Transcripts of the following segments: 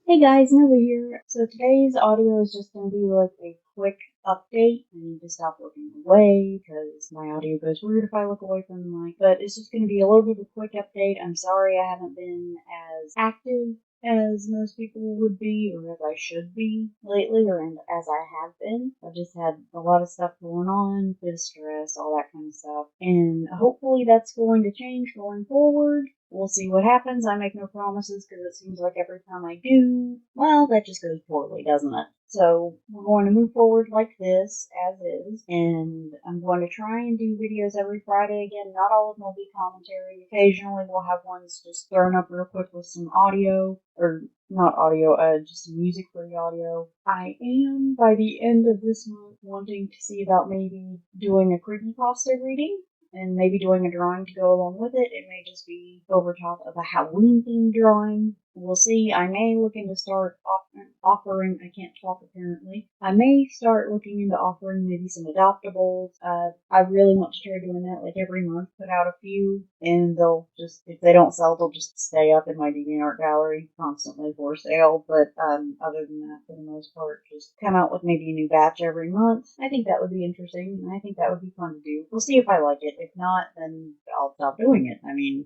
Hey guys, Nova here. So today's audio is just going to be like a quick update. I need to stop looking away because my audio goes weird if I look away from the mic. But it's just going to be a little bit of a quick update. I'm sorry I haven't been as active as most people would be or as I should be lately or as I have been. I've just had a lot of stuff going on, bit of stress, all that kind of stuff. And hopefully that's going to change going forward. We'll see what happens. I make no promises because it seems like every time I do, well, that just goes poorly, doesn't it? So we're going to move forward like this, as is, and I'm going to try and do videos every Friday again. Not all of them will be commentary. Occasionally we'll have ones just thrown up real quick with some audio, or not audio, just some music for the audio. I am, by the end of this month, wanting to see about maybe doing a creepypasta reading and maybe doing a drawing to go along with it. It may just be over top of a Halloween themed drawing. We'll see. I may look into start offering, I can't talk apparently. I may start looking into offering maybe some adoptables. I really want to try doing that like every month, put out a few, and they'll just, if they don't sell, they'll just stay up in my DeviantArt gallery constantly for sale. But other than that, for the most part, just come out with maybe a new batch every month. I think that would be interesting, and I think that would be fun to do. We'll see if I like it. If not, then I'll stop doing it. I mean,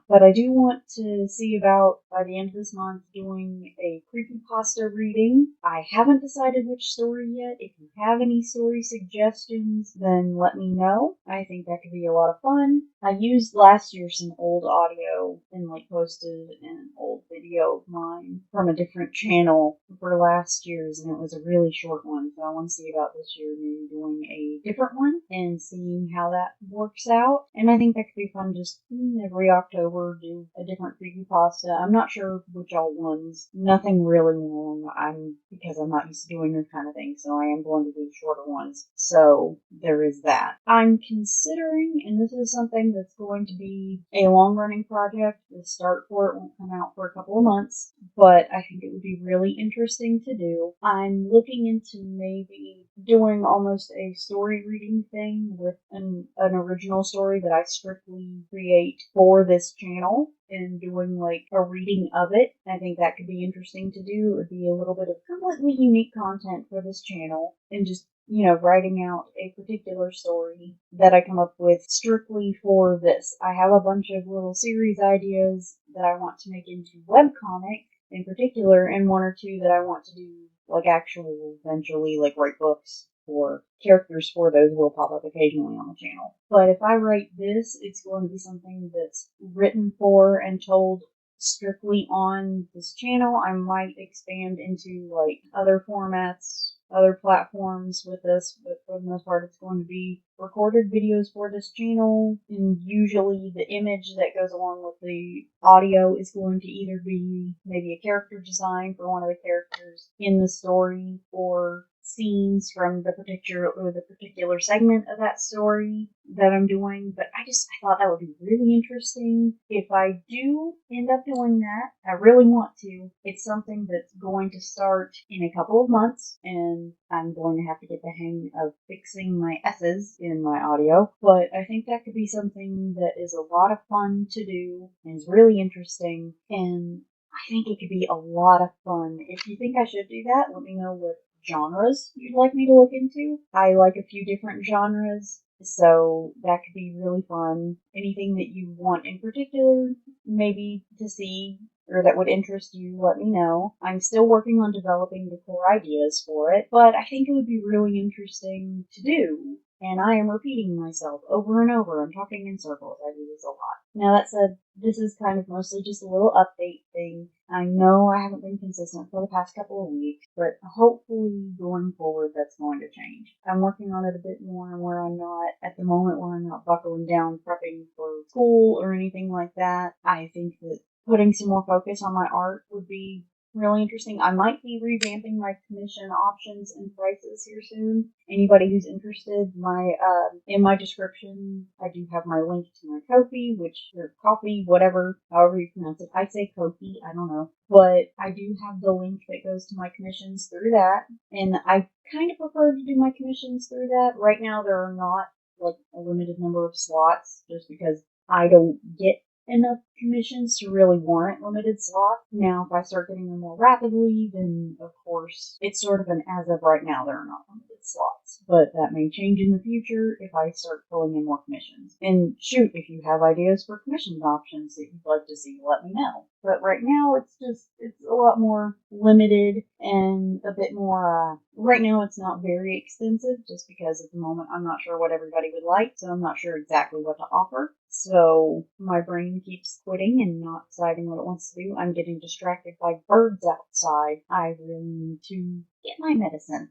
But I do want to see about, by the end of this month, doing a creepypasta reading. I haven't decided which story yet. If you have any story suggestions, then let me know. I think that could be a lot of fun. I used last year some old audio and posted an old video of mine from a different channel for last year's, and it was a really short one. So I want to see about this year maybe doing a different one and seeing how that works out. And I think that could be fun, just every October do a different creepypasta. I'm not sure which all ones. Nothing really long. Because I'm not used to doing this kind of thing, so I am going to do shorter ones. So there is that. I'm considering, and this is something that's going to be a long-running project. The start for it won't come out for a couple of months, but I think it would be really interesting to do. I'm looking into maybe doing almost a story reading thing with an original story that I strictly create for this channel and doing like a reading of it. I think that could be interesting to do. It would be a little bit of completely unique content for this channel and just writing out a particular story that I come up with strictly for this. I have a bunch of little series ideas that I want to make into webcomic in particular, and one or two that I want to do like actual, eventually, like write books for characters for those will pop up occasionally on the channel. But if I write this, it's going to be something that's written for and told strictly on this channel. I might expand into like other formats, other platforms with this, but for the most part it's going to be recorded videos for this channel, and usually the image that goes along with the audio is going to either be maybe a character design for one of the characters in the story, or scenes from the particular segment of that story that I'm doing. But I thought that would be really interesting. If I do end up doing that, I really want to. It's something that's going to start in a couple of months, and I'm going to have to get the hang of fixing my S's in my audio. But I think that could be something that is a lot of fun to do and is really interesting, and I think it could be a lot of fun. If you think I should do that, let me know what genres you'd like me to look into. I like a few different genres, so that could be really fun. Anything that you want in particular, maybe to see or that would interest you, let me know. I'm still working on developing the core ideas for it, but I think it would be really interesting to do. And I am repeating myself over and over. I'm talking in circles. I do this a lot. Now, that said, this is kind of mostly just a little update thing. I know I haven't been consistent for the past couple of weeks, but hopefully going forward that's going to change. I'm working on it a bit more, and where I'm not at the moment, where I'm not buckling down prepping for school or anything like that, I think that putting some more focus on my art would be really interesting. I might be revamping my commission options and prices here soon. Anybody who's interested, in my description, I do have my link to my Ko-fi, or coffee, whatever, however you pronounce it. I say Ko-fi, I don't know. But I do have the link that goes to my commissions through that, and I kind of prefer to do my commissions through that. Right now, there are not like a limited number of slots, just because I don't get enough commissions to really warrant limited slots. Now, if I start getting them more rapidly, then of course it's sort of an as of right now there are not limited slots. But that may change in the future if I start pulling in more commissions. And shoot, if you have ideas for commission options that you'd like to see, let me know. But right now it's a lot more limited and a bit more, right now it's not very extensive just because at the moment I'm not sure what everybody would like, so I'm not sure exactly what to offer. So my brain keeps quitting and not deciding what it wants to do. I'm getting distracted by birds outside. I really need to get my medicine.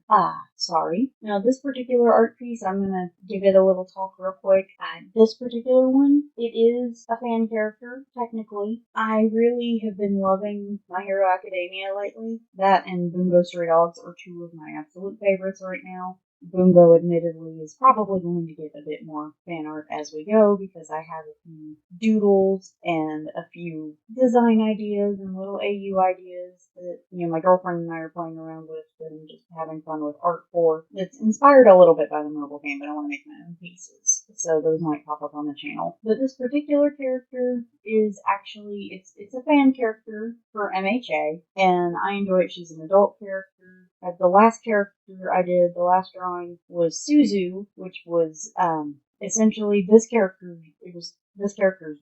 Sorry. Now this particular art piece, I'm gonna give it a little talk real quick. This particular one, it is a fan character, technically. I really have been loving My Hero Academia lately. That and Bungo Stray Dogs are two of my absolute favorites right now. Bungo, admittedly, is probably going to get a bit more fan art as we go because I have a few doodles and a few design ideas and little AU ideas that, my girlfriend and I are playing around with and just having fun with art for. It's inspired a little bit by the mobile game, but I want to make my own pieces. So those might pop up on the channel. But this particular character is actually, it's a fan character for MHA, and I enjoy it. She's an adult character. The last character I did, the last drawing, was Suzu, which was essentially this character's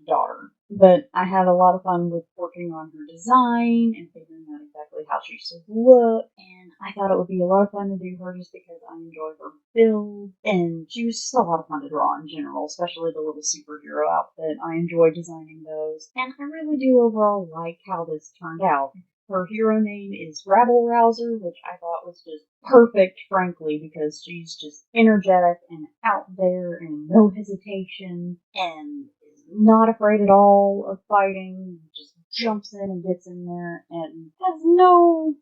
daughter. But I had a lot of fun with working on her design and figuring out exactly how she should look, and I thought it would be a lot of fun to do her just because I enjoy her build, and she was just a lot of fun to draw in general, especially the little superhero outfit. I enjoy designing those, and I really do overall like how this turned out. Her hero name is Rabble Rouser, which I thought was just perfect, frankly, because she's just energetic and out there and no hesitation and is not afraid at all of fighting. Just jumps in and gets in there and has no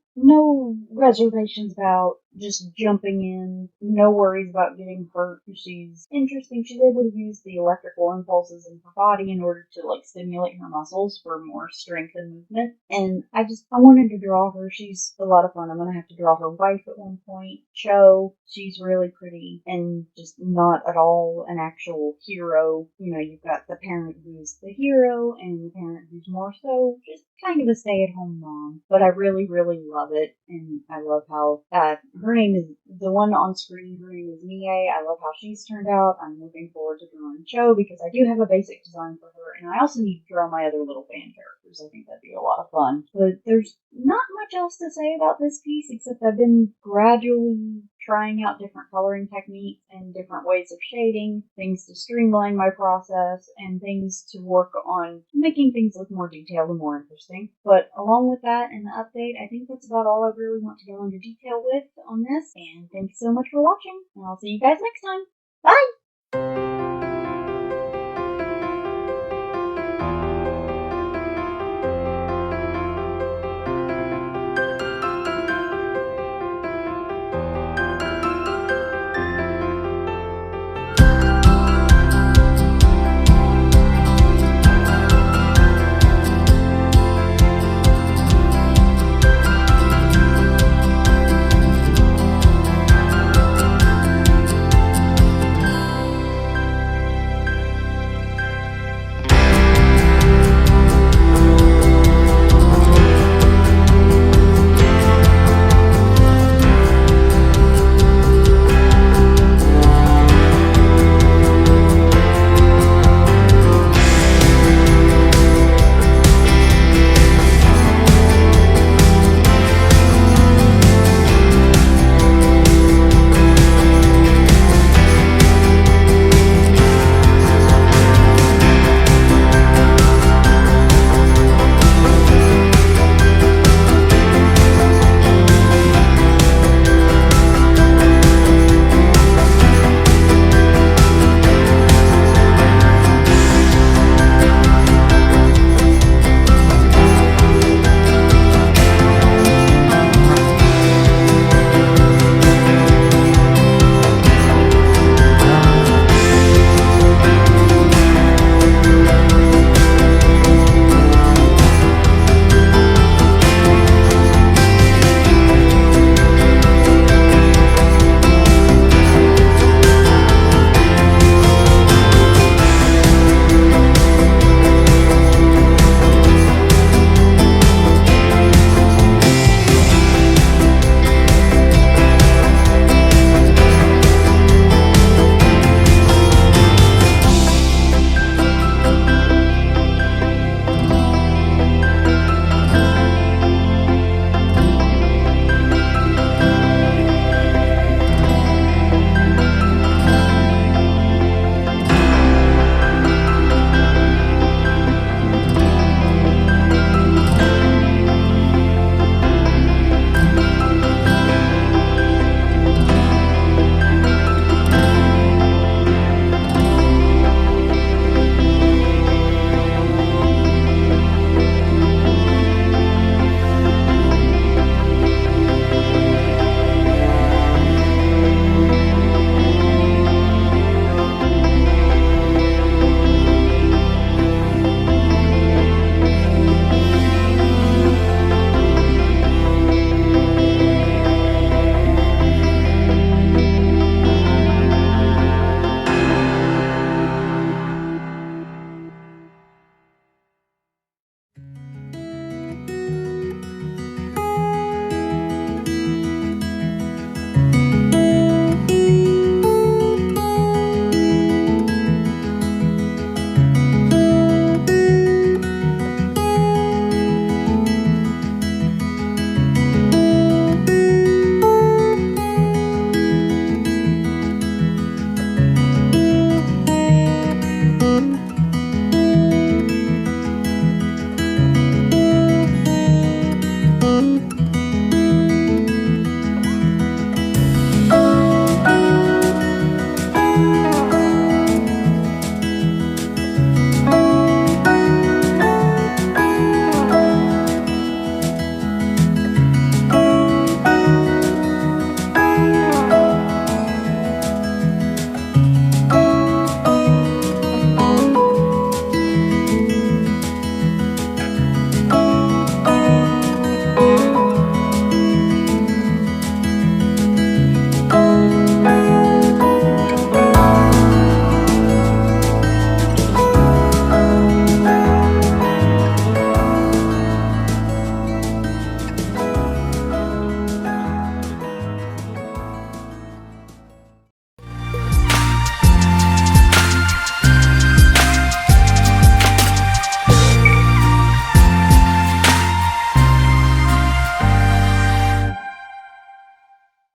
reservations about just jumping in, no worries about getting hurt. She's interesting. She's able to use the electrical impulses in her body in order to stimulate her muscles for more strength and movement. And I wanted to draw her. She's a lot of fun. I'm gonna have to draw her wife at one point. Cho. She's really pretty and just not at all an actual hero. You've got the parent who's the hero and the parent who's more so just kind of a stay-at-home mom. But I really, really love it, and I love how her name is the one on screen. Her name is Mie. I love how she's turned out. I'm looking forward to drawing Cho because I do have a basic design for her, and I also need to draw my other little fan characters. I think that'd be a lot of fun. But there's not much else to say about this piece except I've been gradually trying out different coloring techniques and different ways of shading, things to streamline my process, and things to work on making things look more detailed and more interesting. But along with that and the update, I think that's about all I really want to go into detail with on this. And thanks so much for watching, and I'll see you guys next time. Bye!